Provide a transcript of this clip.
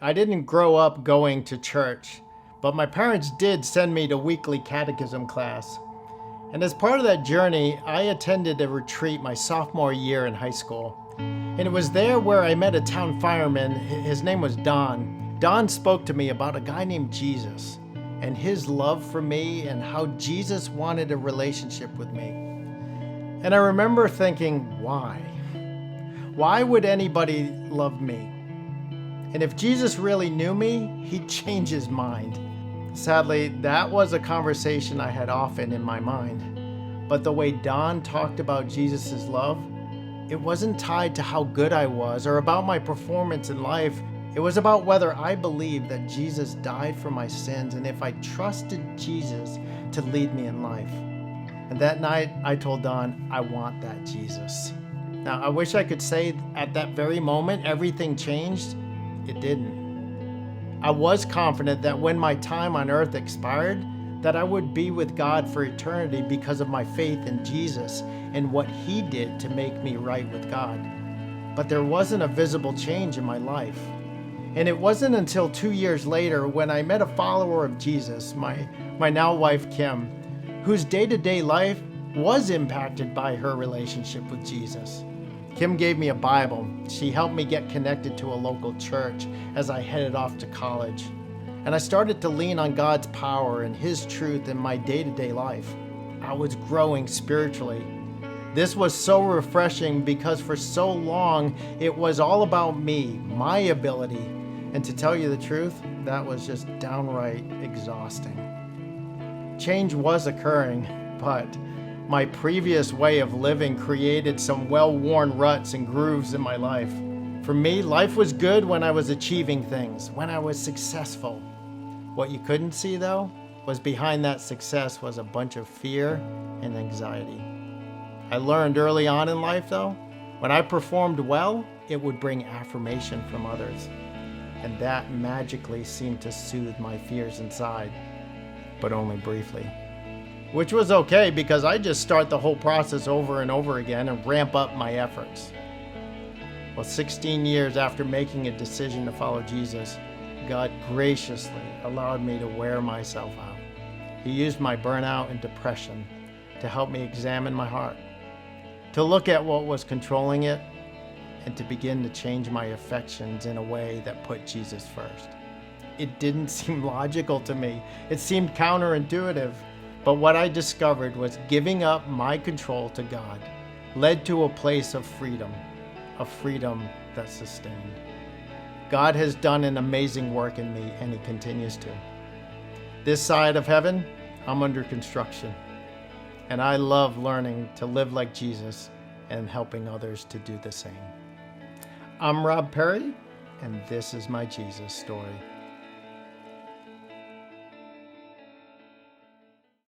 I didn't grow up going to church, but my parents did send me to weekly catechism class. And as part of that journey, I attended a retreat my sophomore year in high school. And it was there where I met a town fireman. His name was Don. Don spoke to me about a guy named Jesus and his love for me and how Jesus wanted a relationship with me. And I remember thinking, why? Why would anybody love me? And if Jesus really knew me, he'd change his mind. Sadly, that was a conversation I had often in my mind. But the way Don talked about Jesus' love, it wasn't tied to how good I was or about my performance in life. It was about whether I believed that Jesus died for my sins and if I trusted Jesus to lead me in life. And that night, I told Don, I want that Jesus. Now, I wish I could say at that very moment everything changed. It didn't. I was confident that when my time on earth expired, that I would be with God for eternity because of my faith in Jesus and what he did to make me right with God. But there wasn't a visible change in my life. And it wasn't until 2 years later when I met a follower of Jesus, my now wife Kim, whose day-to-day life was impacted by her relationship with Jesus. Kim gave me a Bible. She helped me get connected to a local church as I headed off to college. And I started to lean on God's power and his truth in my day-to-day life. I was growing spiritually. This was so refreshing because for so long it was all about me, my ability. And to tell you the truth, that was just downright exhausting. Change was occurring, but my previous way of living created some well-worn ruts and grooves in my life. For me, life was good when I was achieving things, when I was successful. What you couldn't see, though, was behind that success was a bunch of fear and anxiety. I learned early on in life, though, when I performed well, it would bring affirmation from others. And that magically seemed to soothe my fears inside, but only briefly. Which was okay because I just start the whole process over and over again and ramp up my efforts. Well, 16 years after making a decision to follow Jesus, God graciously allowed me to wear myself out. He used my burnout and depression to help me examine my heart, to look at what was controlling it, and to begin to change my affections in a way that put Jesus first. It didn't seem logical to me. It seemed counterintuitive. But what I discovered was giving up my control to God led to a place of freedom, a freedom that sustained. God has done an amazing work in me, and he continues to. This side of heaven, I'm under construction, and I love learning to live like Jesus and helping others to do the same. I'm Rob Perry, and this is my Jesus story.